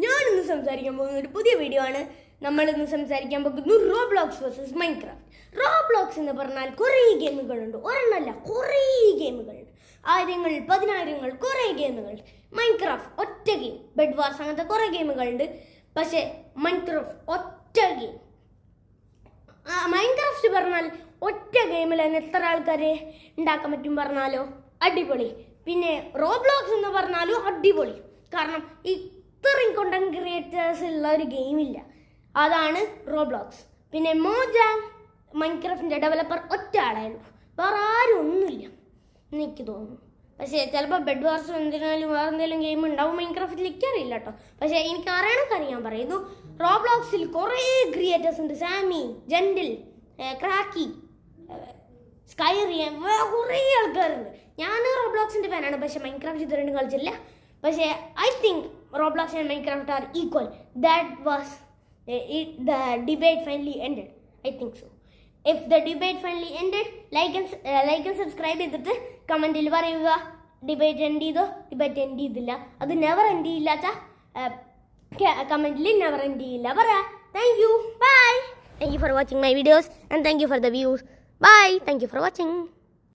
ഞാനിന്ന് സംസാരിക്കാൻ പോകുന്ന ഒരു പുതിയ വീഡിയോ ആണ്. നമ്മളിന്ന് സംസാരിക്കാൻ പോകുന്നു റോബ്ലോക്സ് വേഴ്സസ് മൈൻക്രാഫ്റ്റ്. റോബ്ലോക്സ് എന്ന് പറഞ്ഞാൽ കുറേ ഗെയിമുകളുണ്ട്, ഒരെണ്ണമല്ല കുറേ ഗെയിമുകളുണ്ട്. ആയിരങ്ങൾ, പതിനായിരങ്ങൾ, കുറേ ഗെയിമുകൾ. മൈൻക്രാഫ്റ്റ് ഒറ്റ ഗെയിം, ബെഡ് വാർസ് അങ്ങനത്തെ കുറേ ഗെയിമുകളുണ്ട്. പക്ഷേ മൈൻക്രാഫ്റ്റ് ഒറ്റ ഗെയിം. മൈൻക്രാഫ്റ്റ് പറഞ്ഞാൽ ഒറ്റ ഗെയിമിൽ തന്നെ എത്ര ആൾക്കാരെ ഉണ്ടാക്കാൻ പറ്റും പറഞ്ഞാലോ, അടിപൊളി. പിന്നെ റോബ്ലോക്സ് എന്ന് പറഞ്ഞാലും അടിപൊളി. കാരണം ഇത്രയും കോണ്ടന്റ് ക്രിയേറ്റേഴ്സ് ഉള്ള ഒരു ഗെയിമില്ല, അതാണ് റോബ്ലോക്സ്. പിന്നെ മോജാങ് മൈൻക്രാഫ്റ്റിൻ്റെ ഡെവലപ്പർ ഒറ്റ ആളായിരുന്നു, വേറെ ആരും ഒന്നുമില്ല എനിക്ക് തോന്നുന്നു. പക്ഷേ ചിലപ്പോൾ ബെഡ് വാർസും എന്തിനാലും വേറെ എന്തെങ്കിലും ഗെയിം ഉണ്ടാവും മൈൻക്രാഫ്റ്റിൽ, എനിക്കറിയില്ല കേട്ടോ. പക്ഷേ എനിക്ക് അറിയാൻ പറയുന്നു. റോബ്ലോക്സിൽ കുറേ ക്രിയേറ്റേഴ്സ് ഉണ്ട്. സാമി, ജെൻഡിൽ, ക്രാക്കി, സ്കൈറിയം, കുറേ ആൾക്കാരുണ്ട്. ഞാൻ റോബ്ലോക്സിൻ്റെ ഫാനാണ്, പക്ഷേ മൈൻക്രാഫ്റ്റ് ഇത് രണ്ടും കളിച്ചില്ല. പക്ഷേ I think Roblox and Minecraft are equal. That was the debate finally ended. I think so. If the debate finally ended, like and subscribe ചെയ്തിട്ട് കമൻറ്റിൽ പറയുക ഡിബേറ്റ് എൻഡ് ചെയ്തോ. ഡിബേറ്റ് എൻഡ് ചെയ്തില്ല, അത് നെവർ എൻഡ് ചെയ്യില്ലാത്ത കമൻറ്റിൽ നെവർ എൻഡ് ചെയ്യില്ല പറയാം. Thank you, bye. Thank you for watching my videos and thank you for the views. Bye. Thank you for watching.